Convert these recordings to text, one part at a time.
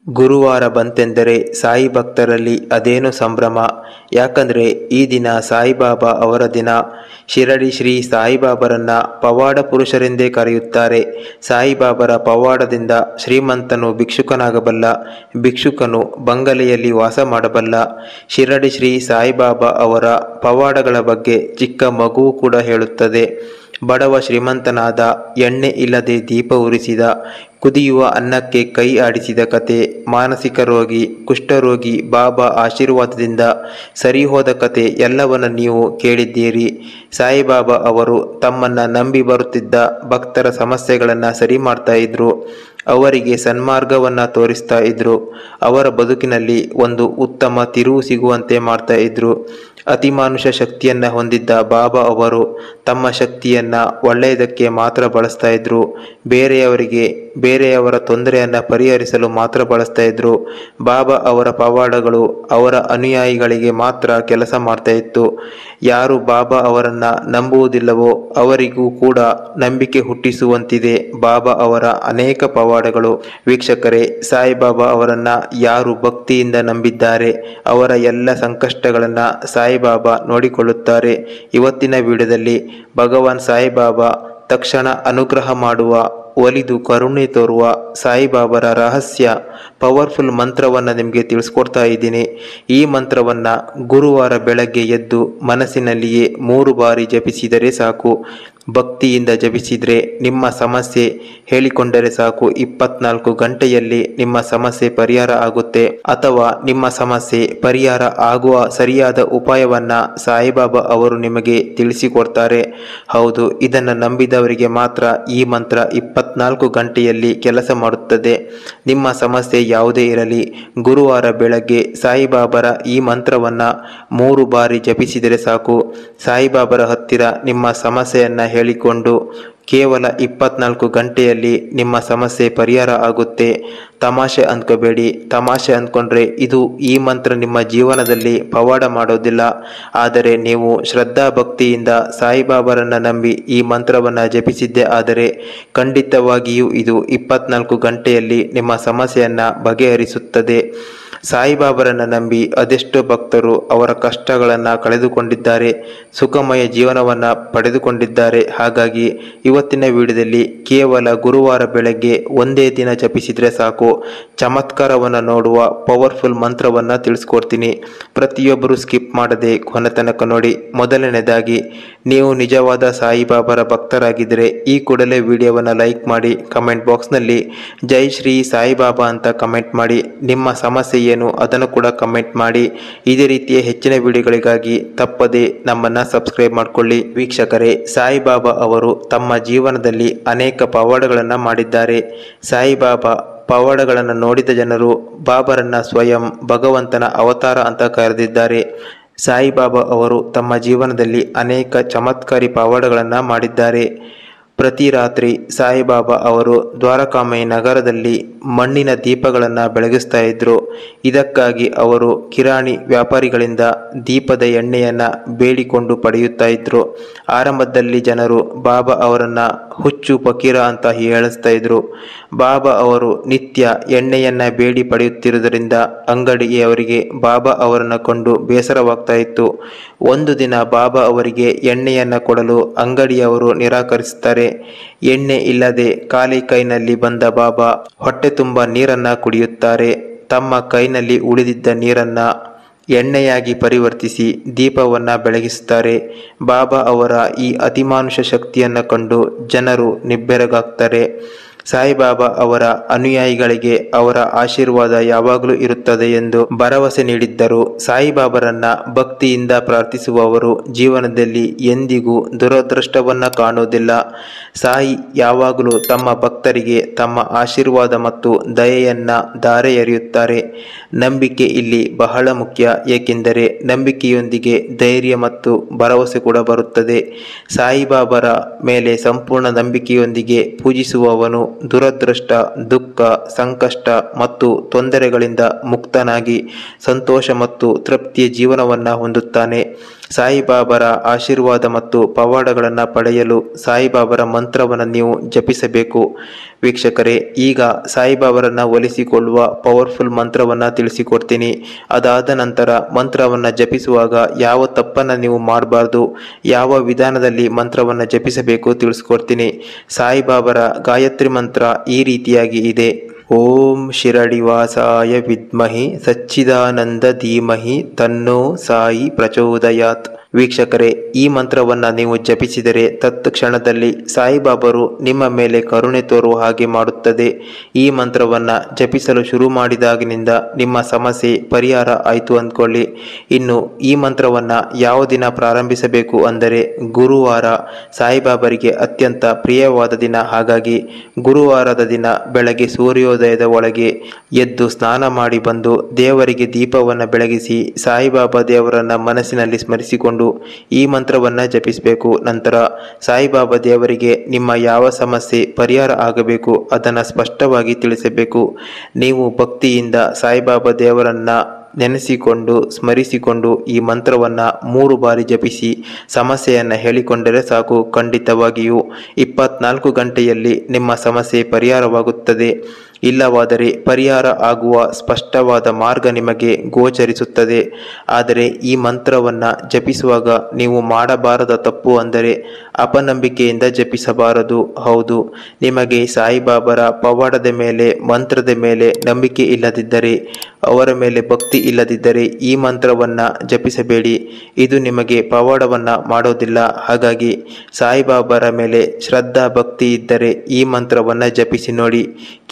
ಗುರುವಾರ ಬಂತೆಂದರೆ ಸಾಯಿ ಭಕ್ತರಲ್ಲಿ ಅದೇನು ಸಂಭ್ರಮ. ಯಾಕಂದರೆ ಈ ದಿನ ಸಾಯಿಬಾಬಾ ಅವರ ದಿನ. ಶಿರಡಿ ಶ್ರೀ ಸಾಯಿಬಾಬರನ್ನ ಪವಾಡ ಪುರುಷರೆಂದೇ ಕರೆಯುತ್ತಾರೆ. ಸಾಯಿಬಾಬರ ಪವಾಡದಿಂದ ಶ್ರೀಮಂತನು ಭಿಕ್ಷುಕನಾಗಬಲ್ಲ, ಭಿಕ್ಷುಕನು ಬಂಗಲೆಯಲ್ಲಿ ವಾಸ ಮಾಡಬಲ್ಲ. ಶಿರಡಿ ಶ್ರೀ ಸಾಯಿಬಾಬಾ ಅವರ ಪವಾಡಗಳ ಬಗ್ಗೆ ಚಿಕ್ಕ ಮಗುವು ಕೂಡ ಹೇಳುತ್ತದೆ. ಬಡವ ಶ್ರೀಮಂತನಾದ, ಎಣ್ಣೆ ಇಲ್ಲದೆ ದೀಪ ಉರಿಸಿದ, ಕುದಿಯುವ ಅನ್ನಕ್ಕೆ ಕೈ ಆಡಿಸಿದ ಕತೆ, ಮಾನಸಿಕ ರೋಗಿ, ಕುಷ್ಠರೋಗಿ ಬಾಬಾ ಆಶೀರ್ವಾದದಿಂದ ಸರಿಹೋದ ಕತೆ ಎಲ್ಲವನ್ನ ನೀವು ಕೇಳಿದ್ದೀರಿ. ಸಾಯಿಬಾಬಾ ಅವರು ತಮ್ಮನ್ನ ನಂಬಿ ಬರುತ್ತಿದ್ದ ಭಕ್ತರ ಸಮಸ್ಯೆಗಳನ್ನು ಸರಿ ಮಾಡ್ತಾ ಇದ್ರು. ಅವರಿಗೆ ಸನ್ಮಾರ್ಗವನ್ನು ತೋರಿಸ್ತಾ ಇದ್ರು. ಅವರ ಬದುಕಿನಲ್ಲಿ ಒಂದು ಉತ್ತಮ ತಿರುವು ಸಿಗುವಂತೆ ಮಾಡ್ತಾ ಇದ್ರು. ಅತಿಮಾನುಷ ಶಕ್ತಿಯನ್ನು ಹೊಂದಿದ್ದ ಬಾಬಾ ಅವರು ತಮ್ಮ ಶಕ್ತಿಯನ್ನು ಒಳ್ಳೆಯದಕ್ಕೆ ಮಾತ್ರ ಬಳಸ್ತಾ ಇದ್ರು. ಬೇರೆಯವರ ತೊಂದರೆಯನ್ನು ಪರಿಹರಿಸಲು ಮಾತ್ರ ಬಳಸ್ತಾ ಇದ್ರು. ಬಾಬಾ ಅವರ ಪವಾಡಗಳು ಅವರ ಅನುಯಾಯಿಗಳಿಗೆ ಮಾತ್ರ ಕೆಲಸ ಮಾಡ್ತಾ ಇತ್ತು. ಯಾರು ಬಾಬಾ ಅವರನ್ನು ನಂಬುವುದಿಲ್ಲವೋ ಅವರಿಗೂ ಕೂಡ ನಂಬಿಕೆ ಹುಟ್ಟಿಸುವಂತಿದೆ ಬಾಬಾ ಅವರ ಅನೇಕ ಪವಾಡಗಳು. ವೀಕ್ಷಕರೇ, ಸಾಯಿಬಾಬಾ ಅವರನ್ನು ಯಾರು ಭಕ್ತಿಯಿಂದ ನಂಬಿದ್ದಾರೆ ಅವರ ಎಲ್ಲ ಸಂಕಷ್ಟಗಳನ್ನು ಸಾಯಿಬಾಬಾ ನೋಡಿಕೊಳ್ಳುತ್ತಾರೆ. ಇವತ್ತಿನ ವಿಡಿಯೋದಲ್ಲಿ ಭಗವಾನ್ ಸಾಯಿಬಾಬಾ ತಕ್ಷಣ ಅನುಗ್ರಹ ಮಾಡುವ, ಒಲಿದು ಕರುಣೆ ತೋರುವ ಸಾಯಿಬಾಬಾರ ರಹಸ್ಯ ಪವರ್ಫುಲ್ ಮಂತ್ರವನ್ನು ನಿಮಗೆ ತಿಳಿಸ್ಕೊಡ್ತಾ ಇದ್ದೀನಿ. ಈ ಮಂತ್ರವನ್ನು ಗುರುವಾರ ಬೆಳಗ್ಗೆ ಎದ್ದು ಮನಸ್ಸಿನಲ್ಲಿಯೇ 3 ಬಾರಿ ಜಪಿಸಿದರೆ ಸಾಕು. ಭಕ್ತಿಯಿಂದ ಜಪಿಸಿದರೆ ನಿಮ್ಮ ಸಮಸ್ಯೆ ಹೇಳಿಕೊಂಡರೆ ಸಾಕು, 24 ಗಂಟೆಯಲ್ಲಿ ನಿಮ್ಮ ಸಮಸ್ಯೆ ಪರಿಹಾರ ಆಗುತ್ತೆ. ಅಥವಾ ನಿಮ್ಮ ಸಮಸ್ಯೆ ಪರಿಹಾರ ಆಗುವ ಸರಿಯಾದ ಉಪಾಯವನ್ನು ಸಾಯಿಬಾಬಾ ಅವರು ನಿಮಗೆ ತಿಳಿಸಿಕೊಡ್ತಾರೆ. ಹೌದು, ಇದನ್ನು ನಂಬಿದವರಿಗೆ ಮಾತ್ರ ಈ ಮಂತ್ರ 24 ಗಂಟೆಯಲ್ಲಿ ಕೆಲಸ ಮಾಡುತ್ತದೆ. ನಿಮ್ಮ ಸಮಸ್ಯೆ ಯಾವುದೇ ಇರಲಿ, ಗುರುವಾರ ಬೆಳಗ್ಗೆ ಸಾಯಿಬಾಬಾರ ಈ ಮಂತ್ರವನ್ನು 3 ಬಾರಿ ಜಪಿಸಿದರೆ ಸಾಕು. ಸಾಯಿಬಾಬಾರ ಹತ್ತಿರ ನಿಮ್ಮ ಸಮಸ್ಯೆಯನ್ನು ಹೇಳಿಕೊಂಡು ಕೇವಲ 24 ಗಂಟೆಯಲ್ಲಿ ನಿಮ್ಮ ಸಮಸ್ಯೆ ಪರಿಹಾರ ಆಗುತ್ತೆ. ತಮಾಷೆ ಅಂದ್ಕೋಬೇಡಿ. ತಮಾಷೆ ಅಂದ್ಕೊಂಡ್ರೆ ಈ ಮಂತ್ರ ನಿಮ್ಮ ಜೀವನದಲ್ಲಿ ಪವಾಡ ಮಾಡೋದಿಲ್ಲ. ಆದರೆ ನೀವು ಶ್ರದ್ಧಾ ಭಕ್ತಿಯಿಂದ ಸಾಯಿಬಾಬಾರನ್ನು ನಂಬಿ ಈ ಮಂತ್ರವನ್ನು ಜಪಿಸಿದ್ದೇ ಆದರೆ ಖಂಡಿತವಾಗಿಯೂ ಇದು 24 ಗಂಟೆಯಲ್ಲಿ ನಿಮ್ಮ ಸಮಸ್ಯೆಯನ್ನು ಬಗೆಹರಿಸುತ್ತದೆ. ಸಾಯಿಬಾಬಾರನ್ನು ನಂಬಿ ಅದೆಷ್ಟೋ ಭಕ್ತರು ಅವರ ಕಷ್ಟಗಳನ್ನು ಕಳೆದುಕೊಂಡಿದ್ದಾರೆ, ಸುಖಮಯ ಜೀವನವನ್ನು ಪಡೆದುಕೊಂಡಿದ್ದಾರೆ. ಹಾಗಾಗಿ ಇವತ್ತಿನ ವಿಡಿಯೋದಲ್ಲಿ ಕೇವಲ ಗುರುವಾರ ಬೆಳಗ್ಗೆ ಒಂದೇ ದಿನ ಜಪಿಸಿದರೆ ಸಾಕು, ಚಮತ್ಕಾರವನ್ನು ನೋಡುವ ಪವರ್ಫುಲ್ ಮಂತ್ರವನ್ನು ತಿಳಿಸ್ಕೊಡ್ತೀನಿ. ಪ್ರತಿಯೊಬ್ಬರು ಸ್ಕಿಪ್ ಮಾಡದೆ ಕೊನೆ ತನಕ ನೋಡಿ. ಮೊದಲನೇದಾಗಿ, ನೀವು ನಿಜವಾದ ಸಾಯಿಬಾಬಾರ ಭಕ್ತರಾಗಿದ್ದರೆ ಈ ಕೂಡಲೇ ವಿಡಿಯೋವನ್ನು ಲೈಕ್ ಮಾಡಿ, ಕಮೆಂಟ್ ಬಾಕ್ಸ್ನಲ್ಲಿ ಜೈ ಶ್ರೀ ಸಾಯಿಬಾಬಾ ಅಂತ ಕಮೆಂಟ್ ಮಾಡಿ. ನಿಮ್ಮ ಸಮಸ್ಯೆ ಏನು ಅದನ್ನು ಕೂಡ ಕಮೆಂಟ್ ಮಾಡಿ. ಇದೇ ರೀತಿಯ ಹೆಚ್ಚಿನ ವಿಡಿಯೋಗಳಿಗಾಗಿ ತಪ್ಪದೆ ನಮ್ಮನ್ನು ಸಬ್ಸ್ಕ್ರೈಬ್ ಮಾಡಿಕೊಳ್ಳಿ. ವೀಕ್ಷಕರೇ, ಸಾಯಿಬಾಬಾ ಅವರು ತಮ್ಮ ಜೀವನದಲ್ಲಿ ಅನೇಕ ಪವಾಡಗಳನ್ನು ಮಾಡಿದ್ದಾರೆ. ಸಾಯಿಬಾಬಾ ಪವಾಡಗಳನ್ನು ನೋಡಿದ ಜನರು ಬಾಬರನ್ನ ಸ್ವಯಂ ಭಗವಂತನ ಅವತಾರ ಅಂತ ಕರೆದಿದ್ದಾರೆ. ಸಾಯಿಬಾಬಾ ಅವರು ತಮ್ಮ ಜೀವನದಲ್ಲಿ ಅನೇಕ ಚಮತ್ಕಾರಿ ಪವಾಡಗಳನ್ನು ಮಾಡಿದ್ದಾರೆ. ಪ್ರತಿ ರಾತ್ರಿ ಸಾಯಿಬಾಬಾ ಅವರು ದ್ವಾರಕಾಮಯಿ ನಗರದಲ್ಲಿ ಮಣ್ಣಿನ ದೀಪಗಳನ್ನು ಬೆಳಗಿಸ್ತಾ ಇದ್ರು. ಇದಕ್ಕಾಗಿ ಅವರು ಕಿರಾಣಿ ವ್ಯಾಪಾರಿಗಳಿಂದ ದೀಪದ ಎಣ್ಣೆಯನ್ನು ಬೇಡಿಕೊಂಡು ಪಡೆಯುತ್ತಾ ಇದ್ರು. ಆರಂಭದಲ್ಲಿ ಜನರು ಬಾಬಾ ಅವರನ್ನು ಹುಚ್ಚು ಫಕೀರ ಅಂತ ಹೇಳಿಸ್ತಾ ಇದ್ರು. ಬಾಬಾ ಅವರು ನಿತ್ಯ ಎಣ್ಣೆಯನ್ನು ಬೇಡಿ ಪಡೆಯುತ್ತಿರುವುದರಿಂದ ಅಂಗಡಿಯವರಿಗೆ ಬಾಬಾ ಅವರನ್ನು ಕೊಂಡು ಬೇಸರವಾಗ್ತಾ ಇತ್ತು. ಒಂದು ದಿನ ಬಾಬಾ ಅವರಿಗೆ ಎಣ್ಣೆಯನ್ನು ಕೊಡಲು ಅಂಗಡಿಯವರು ನಿರಾಕರಿಸುತ್ತಾರೆ. ಎಣ್ಣೆ ಇಲ್ಲದೆ ಖಾಲಿ ಕೈನಲ್ಲಿ ಬಂದ ಬಾಬಾ ಹೊಟ್ಟೆ ತುಂಬ ನೀರನ್ನು ಕುಡಿಯುತ್ತಾರೆ. ತಮ್ಮ ಕೈನಲ್ಲಿ ಉಳಿದಿದ್ದ ನೀರನ್ನು ಎಣ್ಣೆಯಾಗಿ ಪರಿವರ್ತಿಸಿ ದೀಪವನ್ನು ಬೆಳಗಿಸುತ್ತಾರೆ. ಬಾಬಾ ಅವರ ಈ ಅತಿಮಾನುಷ ಶಕ್ತಿಯನ್ನು ಕಂಡು ಜನರು ನಿಬ್ಬೆರಗಾಗ್ತಾರೆ. ಸಾಯಿಬಾಬಾ ಅವರ ಅನುಯಾಯಿಗಳಿಗೆ ಅವರ ಆಶೀರ್ವಾದ ಯಾವಾಗಲೂ ಇರುತ್ತದೆ ಎಂದು ಭರವಸೆ ನೀಡಿದ್ದರು. ಸಾಯಿಬಾಬರನ್ನ ಭಕ್ತಿಯಿಂದ ಪ್ರಾರ್ಥಿಸುವವರು ಜೀವನದಲ್ಲಿ ಎಂದಿಗೂ ದುರದೃಷ್ಟವನ್ನು ಕಾಣುವುದಿಲ್ಲ. ಸಾಯಿ ಯಾವಾಗಲೂ ತಮ್ಮ ಭಕ್ತರಿಗೆ ತಮ್ಮ ಆಶೀರ್ವಾದ ಮತ್ತು ದಯೆಯನ್ನು ಧಾರೆ ಎರೆಯುತ್ತಾರೆ. ನಂಬಿಕೆ ಇಲ್ಲಿ ಬಹಳ ಮುಖ್ಯ, ಏಕೆಂದರೆ ನಂಬಿಕೆಯೊಂದಿಗೆ ಧೈರ್ಯ ಮತ್ತು ಭರವಸೆ ಕೂಡ ಬರುತ್ತದೆ. ಸಾಯಿಬಾಬಾರ ಮೇಲೆ ಸಂಪೂರ್ಣ ನಂಬಿಕೆಯೊಂದಿಗೆ ಪೂಜಿಸುವವನು ದುರದೃಷ್ಟ, ದುಃಖ, ಸಂಕಷ್ಟ ಮತ್ತು ತೊಂದರೆಗಳಿಂದ ಮುಕ್ತನಾಗಿ ಸಂತೋಷ ಮತ್ತು ತೃಪ್ತಿಯ ಜೀವನವನ್ನು ಹೊಂದುತ್ತಾನೆ. ಸಾಯಿಬಾಬರ ಆಶೀರ್ವಾದ ಮತ್ತು ಪವಾಡಗಳನ್ನು ಪಡೆಯಲು ಸಾಯಿಬಾಬರ ಮಂತ್ರವನ್ನು ನೀವು ಜಪಿಸಬೇಕು. ವೀಕ್ಷಕರೇ, ಈಗ ಸಾಯಿಬಾಬರನ್ನು ಒಲಿಸಿಕೊಳ್ಳುವ ಪವರ್ಫುಲ್ ಮಂತ್ರವನ್ನು ತಿಳಿಸಿಕೊಡ್ತೀನಿ. ಅದಾದ ನಂತರ ಮಂತ್ರವನ್ನು ಜಪಿಸುವಾಗ ಯಾವ ತಪ್ಪನ್ನು ನೀವು ಮಾಡಬಾರ್ದು, ಯಾವ ವಿಧಾನದಲ್ಲಿ ಮಂತ್ರವನ್ನು ಜಪಿಸಬೇಕು ತಿಳಿಸ್ಕೊಡ್ತೀನಿ. ಸಾಯಿಬಾಬರ ಗಾಯತ್ರಿ ಮಂತ್ರ ಈ ರೀತಿಯಾಗಿ ಇದೆ. ಓಂ ಶಿರಡಿವಾಸಾಯ ವಿದ್ಮಹಿ ಸಚ್ಚಿದಾನಂದ ಧೀಮಹಿ ತನ್ನೋ ಸಾಯಿ ಪ್ರಚೋದಯಾತ್. ವೀಕ್ಷಕರೇ, ಈ ಮಂತ್ರವನ್ನು ನೀವು ಜಪಿಸಿದರೆ ತತ್ಕ್ಷಣದಲ್ಲಿ ಸಾಯಿಬಾಬರು ನಿಮ್ಮ ಮೇಲೆ ಕರುಣೆ ತೋರುವ ಹಾಗೆ ಮಾಡುತ್ತದೆ. ಈ ಮಂತ್ರವನ್ನು ಜಪಿಸಲು ಶುರು ಮಾಡಿದಾಗಿನಿಂದ ನಿಮ್ಮ ಸಮಸ್ಯೆ ಪರಿಹಾರ ಆಯಿತು ಅಂದ್ಕೊಳ್ಳಿ. ಇನ್ನು ಈ ಮಂತ್ರವನ್ನು ಯಾವ ದಿನ ಪ್ರಾರಂಭಿಸಬೇಕು ಅಂದರೆ ಗುರುವಾರ. ಸಾಯಿಬಾಬರಿಗೆ ಅತ್ಯಂತ ಪ್ರಿಯವಾದ ದಿನ. ಹಾಗಾಗಿ ಗುರುವಾರದ ದಿನ ಬೆಳಗ್ಗೆ ಸೂರ್ಯೋದಯದ ಒಳಗೆ ಎದ್ದು ಸ್ನಾನ ಮಾಡಿ ಬಂದು ದೇವರಿಗೆ ದೀಪವನ್ನು ಬೆಳಗಿಸಿ ಸಾಯಿಬಾಬಾ ದೇವರನ್ನು ಮನಸ್ಸಿನಲ್ಲಿ ಸ್ಮರಿಸಿಕೊಂಡು ಈ ಮಂತ್ರವನ್ನು ಜಪಿಸಬೇಕು. ನಂತರ ಸಾಯಿಬಾಬಾ ದೇವರಿಗೆ ನಿಮ್ಮ ಯಾವ ಸಮಸ್ಯೆ ಪರಿಹಾರ ಆಗಬೇಕು ಅದನ್ನು ಸ್ಪಷ್ಟವಾಗಿ ತಿಳಿಸಬೇಕು. ನೀವು ಭಕ್ತಿಯಿಂದ ಸಾಯಿಬಾಬಾ ದೇವರನ್ನು ನೆನೆಸಿಕೊಂಡು ಸ್ಮರಿಸಿಕೊಂಡು ಈ ಮಂತ್ರವನ್ನು 3 ಬಾರಿ ಜಪಿಸಿ ಸಮಸ್ಯೆಯನ್ನು ಹೇಳಿಕೊಂಡರೆ ಸಾಕು. ಖಂಡಿತವಾಗಿಯೂ 24 ಗಂಟೆಯಲ್ಲಿ ನಿಮ್ಮ ಸಮಸ್ಯೆ ಪರಿಹಾರವಾಗುತ್ತದೆ. ಇಲ್ಲವಾದರೆ ಪರಿಹಾರ ಆಗುವ ಸ್ಪಷ್ಟವಾದ ಮಾರ್ಗ ನಿಮಗೆ ಗೋಚರಿಸುತ್ತದೆ. ಆದರೆ ಈ ಮಂತ್ರವನ್ನು ಜಪಿಸುವಾಗ ನೀವು ಮಾಡಬಾರದ ತಪ್ಪು ಅಂದರೆ ಅಪನಂಬಿಕೆಯಿಂದ ಜಪಿಸಬಾರದು. ಹೌದು, ನಿಮಗೆ ಸಾಯಿಬಾಬರ ಪವಾಡದ ಮೇಲೆ, ಮಂತ್ರದ ಮೇಲೆ ನಂಬಿಕೆ ಇಲ್ಲದಿದ್ದರೆ, ಅವರ ಮೇಲೆ ಭಕ್ತಿ ಇಲ್ಲದಿದ್ದರೆ ಈ ಮಂತ್ರವನ್ನು ಜಪಿಸಬೇಡಿ. ಇದು ನಿಮಗೆ ಪವಾಡವನ್ನು ಮಾಡೋದಿಲ್ಲ. ಹಾಗಾಗಿ ಸಾಯಿಬಾಬರ ಮೇಲೆ ಶ್ರದ್ಧಾ ಭಕ್ತಿ ಇದ್ದರೆ ಈ ಮಂತ್ರವನ್ನು ಜಪಿಸಿ ನೋಡಿ.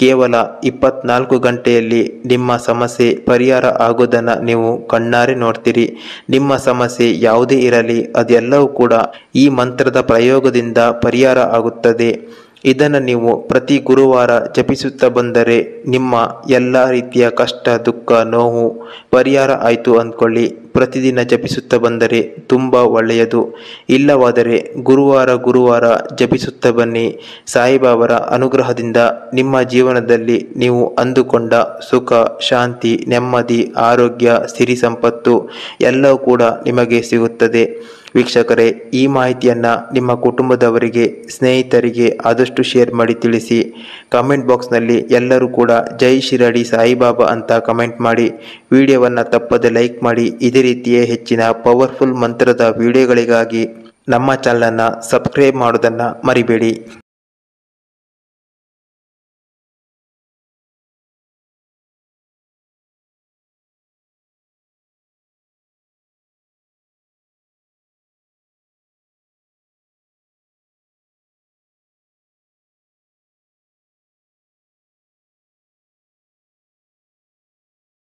ಕೇವಲ 24 ಗಂಟೆಯಲ್ಲಿ ನಿಮ್ಮ ಸಮಸ್ಯೆ ಪರಿಹಾರ ಆಗೋದನ್ನು ನೀವು ಕಣ್ಣಾರೆ ನೋಡ್ತೀರಿ. ನಿಮ್ಮ ಸಮಸ್ಯೆ ಯಾವುದೇ ಇರಲಿ ಅದೆಲ್ಲವೂ ಕೂಡ ಈ ಮಂತ್ರದ ಪ್ರಯೋಗದಿಂದ ಪರಿಹಾರ ಆಗುತ್ತದೆ. ಇದನ್ನು ನೀವು ಪ್ರತಿ ಗುರುವಾರ ಜಪಿಸುತ್ತಾ ಬಂದರೆ ನಿಮ್ಮ ಎಲ್ಲ ರೀತಿಯ ಕಷ್ಟ, ದುಃಖ, ನೋವು ಪರಿಹಾರ ಆಯಿತು ಅಂದ್ಕೊಳ್ಳಿ. ಪ್ರತಿದಿನ ಜಪಿಸುತ್ತಾ ಬಂದರೆ ತುಂಬ ಒಳ್ಳೆಯದು. ಇಲ್ಲವಾದರೆ ಗುರುವಾರ ಜಪಿಸುತ್ತಾ ಬನ್ನಿ. ಸಾಯಿಬಾಬರ ಅನುಗ್ರಹದಿಂದ ನಿಮ್ಮ ಜೀವನದಲ್ಲಿ ನೀವು ಅಂದುಕೊಂಡ ಸುಖ, ಶಾಂತಿ, ನೆಮ್ಮದಿ, ಆರೋಗ್ಯ, ಸಿರಿ ಸಂಪತ್ತು ಎಲ್ಲವೂ ಕೂಡ ನಿಮಗೆ ಸಿಗುತ್ತದೆ. ವೀಕ್ಷಕರೇ, ಈ ಮಾಹಿತಿಯನ್ನು ನಿಮ್ಮ ಕುಟುಂಬದವರಿಗೆ, ಸ್ನೇಹಿತರಿಗೆ ಆದಷ್ಟು ಶೇರ್ ಮಾಡಿ ತಿಳಿಸಿ. ಕಮೆಂಟ್ ಬಾಕ್ಸ್ನಲ್ಲಿ ಎಲ್ಲರೂ ಕೂಡ ಜೈ ಶಿರಡಿ ಸಾಯಿಬಾಬಾ ಅಂತ ಕಮೆಂಟ್ ಮಾಡಿ. ವಿಡಿಯೋವನ್ನು ತಪ್ಪದೆ ಲೈಕ್ ಮಾಡಿ. ಇದೇ ರೀತಿಯೇ ಹೆಚ್ಚಿನ ಪವರ್ಫುಲ್ ಮಂತ್ರದ ವಿಡಿಯೋಗಳಿಗಾಗಿ ನಮ್ಮ ಚಾನಲನ್ನು ಸಬ್ಸ್ಕ್ರೈಬ್ ಮಾಡೋದನ್ನು ಮರಿಬೇಡಿ.